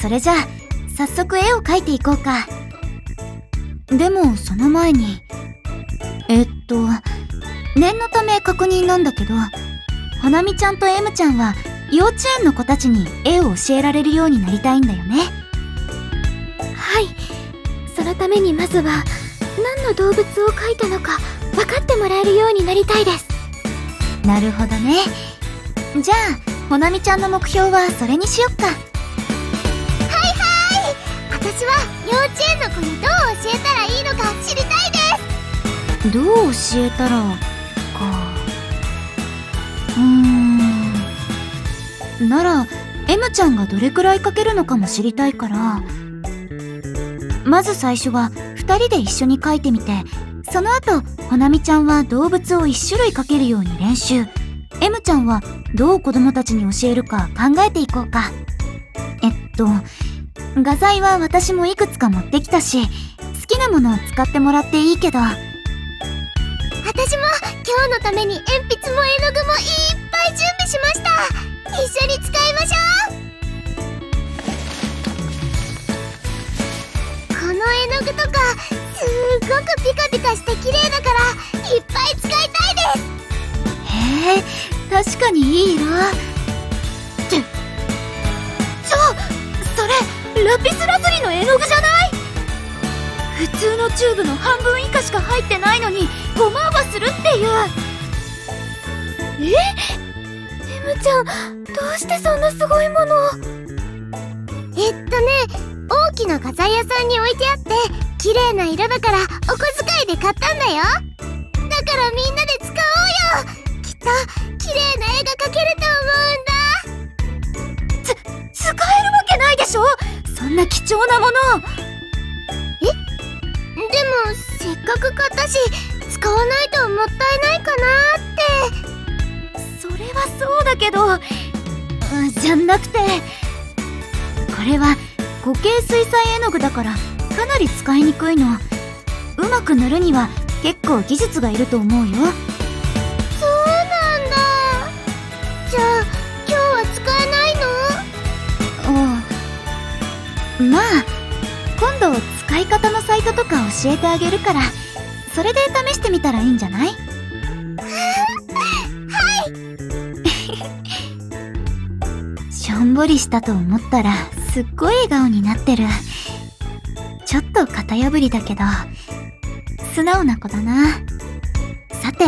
それじゃあ早速絵を描いていこうか。でもその前に念のため確認なんだけど、花見ちゃんと M ちゃんは幼稚園の子たちに絵を教えられるようになりたいんだよね。はい、そのためにまずは何の動物を描いたのか分かってもらえるようになりたいです。なるほどね。じゃあほなみちゃんの目標はそれにしよっか。私は幼稚園の子にどう教えたらいいのか知りたいです。どう教えたらか。なら M ちゃんがどれくらい描けるのかも知りたいから、まず最初は2人で一緒に描いてみて、その後ほなみちゃんは動物を1種類描けるように練習、 M ちゃんはどう子供たちに教えるか考えていこうか。画材は私もいくつか持ってきたし、好きなものを使ってもらっていいけど。私も今日のために鉛筆も絵の具もいっぱい準備しました。一緒に使いましょう。この絵の具とかすっごくピカピカして綺麗だからいっぱい使いたいです。へえ、確かにいい色。それラピスラズリの絵の具じゃない？普通のチューブの半分以下しか入ってないのにごまがするっていう。M ちゃん、どうしてそんなすごいものを。大きな画材屋さんに置いてあって綺麗な色だからお小遣いで買ったんだよ。だからみんなで使おうよ。きっと綺麗な絵が描けると思うんだ。使えるわけないでしょ、そんな貴重なもの。でもせっかく買ったし使わないともったいないかなって。それはそうだけど、じゃなくて、これは固形水彩絵の具だからかなり使いにくいの。うまく塗るには結構技術がいると思うよ。そうなんだ。じゃあ今日は使えないの？まあ今度使い方のサイトとか教えてあげるから、それで試してみたらいいんじゃない？しょんぼりしたと思ったらすっごい笑顔になってる。ちょっと型破りだけど素直な子だな。さて、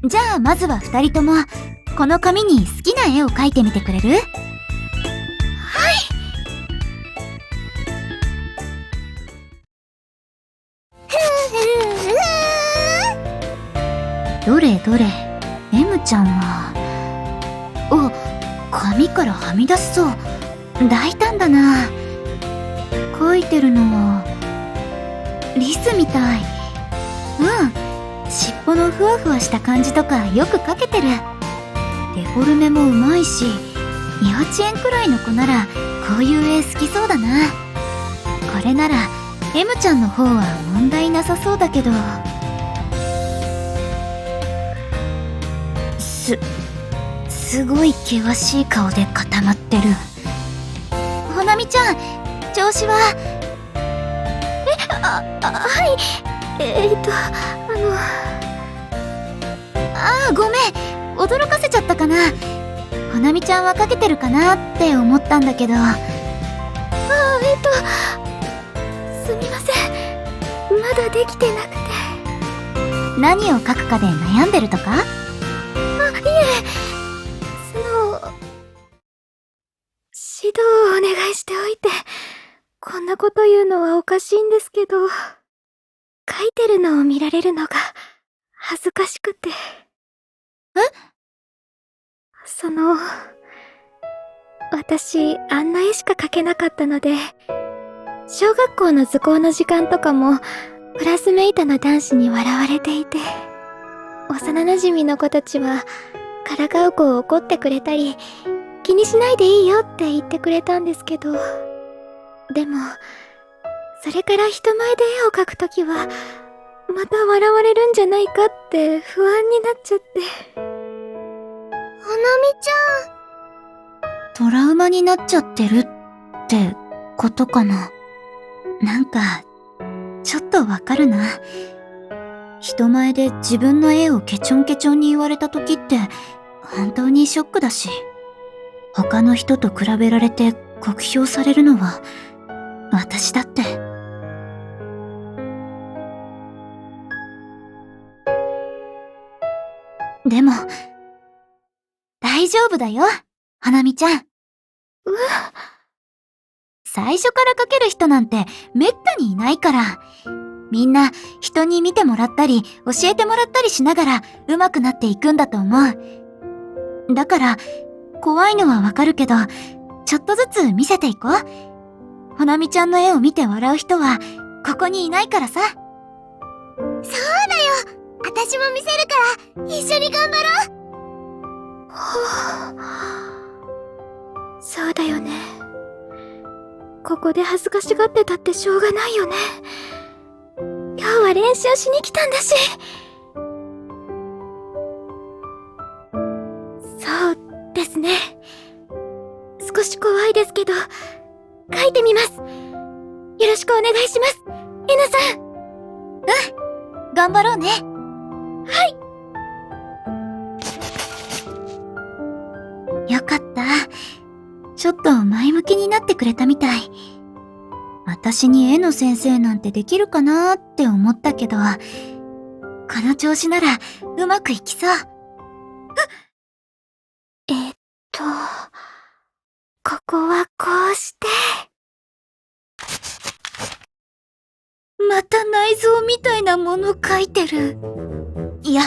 じゃあまずは2人ともこの紙に好きな絵を描いてみてくれる？どれどれ、 M ちゃんは紙からはみ出しそう。大胆だな。描いてるのはリスみたい。尻尾のふわふわした感じとかよく描けてる。デフォルメもうまいし、幼稚園くらいの子ならこういう絵好きそうだな。これなら M ちゃんの方は問題なさそうだけど。すごい険しい顔で固まってる。ほなみちゃん、調子は？はいごめん、驚かせちゃったかな。ほなみちゃんは描けてるかなって思ったんだけど。すみません、まだできてなくて。何を描くかで悩んでるとか？指導をお願いしておいて、こんなこと言うのはおかしいんですけど、書いてるのを見られるのが恥ずかしくて。私あんな絵しか描けなかったので、小学校の図工の時間とかもクラスメイトの男子に笑われていて、幼馴染の子たちはからかう子を怒ってくれたり、気にしないでいいよって言ってくれたんですけど、でもそれから人前で絵を描くときはまた笑われるんじゃないかって不安になっちゃって。ほなみちゃん、トラウマになっちゃってるっってことかな。なんか、ちょっとわかるな。人前で自分の絵をケチョンケチョンに言われた時って、本当にショックだし、他の人と比べられて酷評されるのは、私だって。でも、大丈夫だよ、花見ちゃん。最初から描ける人なんてめったにいないから、みんな人に見てもらったり教えてもらったりしながら上手くなっていくんだと思う。だから、怖いのはわかるけど、ちょっとずつ見せていこう。花見ちゃんの絵を見て笑う人は、ここにいないからさ。そうだよ。私も見せるから、一緒に頑張ろう。そうだよね。ここで恥ずかしがってたってしょうがないよね。今日は練習しに来たんだし。そうですね。少し怖いですけど、描いてみます。よろしくお願いします、えなさん。頑張ろうね。よかった。ちょっと前向きになってくれたみたい。私に絵の先生なんてできるかなーって思ったけど、この調子ならうまくいきそう。ここはこうして。また内臓みたいなもの描いてる。いや、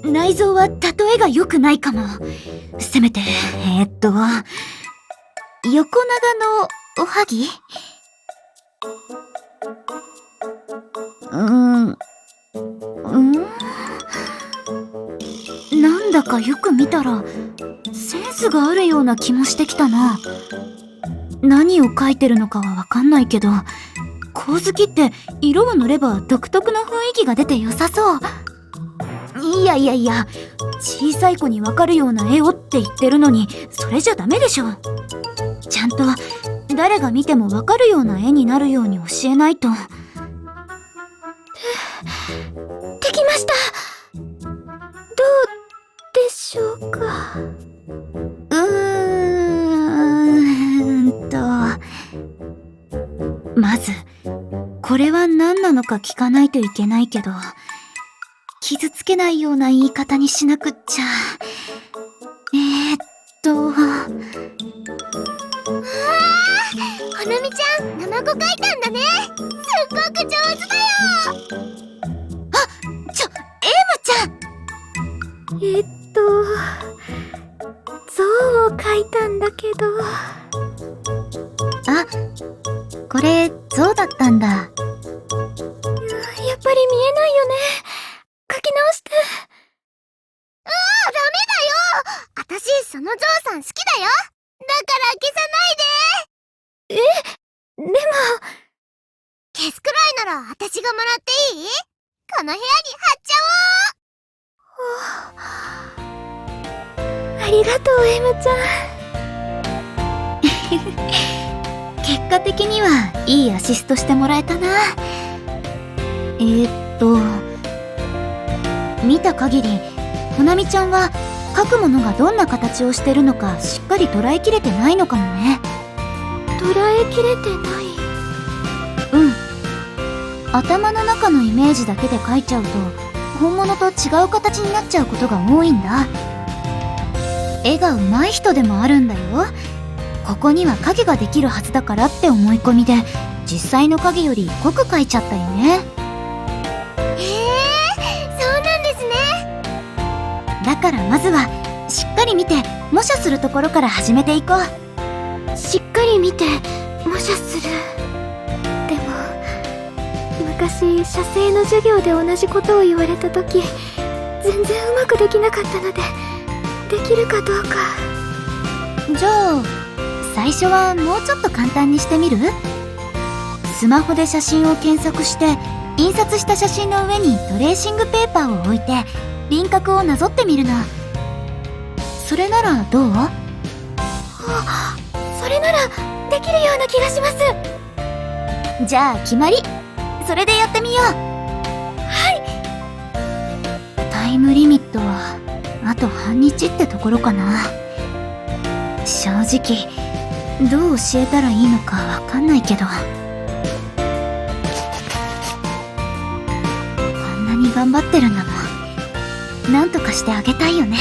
内臓は例えが良くないかも。せめて、横長のおはぎ？なんだかよく見たら、センスがあるような気もしてきたな。何を描いてるのかはわかんないけど、光月って色を塗れば独特の雰囲気が出て良さそう。いや、小さい子にわかるような絵をって言ってるのに、それじゃダメでしょ。ちゃんと誰が見てもわかるような絵になるように教えないと。できました。どうでしょうか。まず、これは何なのか聞かないといけないけど、傷つけないような言い方にしなくっちゃ。花見ちゃん、ナマコ描いたんだね。すっごく上手だよ。エムちゃん。象を描いたんだけど。あ、これ象だったんだ。やっぱり見えないよね。描き直して。ダメだよ。私、そのゾウさん好きだよ。だから消さないで。でも、消すくらいなら私がもらっていい？この部屋に貼っちゃおう。ありがとう、エムちゃん。結果的にはいいアシストしてもらえたな。見た限り、花見ちゃんは描くものがどんな形をしてるのかしっかり捉えきれてないのかもね。捉えきれてない。頭の中のイメージだけで描いちゃうと、本物と違う形になっちゃうことが多いんだ。絵が上手い人でもあるんだよ。ここには影ができるはずだからって思い込みで、実際の影より濃く描いちゃったよね。そうなんですね。だからまずはしっかり見て模写するところから始めていこう。しっかり見て模写する。でも昔写生の授業で同じことを言われた時、全然うまくできなかったので、できるかどうか。じゃあ最初はもうちょっと簡単にしてみる？スマホで写真を検索して印刷した写真の上にトレーシングペーパーを置いて輪郭をなぞってみるの。それならどう？それならできるような気がします。じゃあ決まり。それでやってみよう。タイムリミットはあと半日ってところかな。正直どう教えたらいいのかわかんないけど、こんなに頑張ってるんだもん。なんとかしてあげたいよね。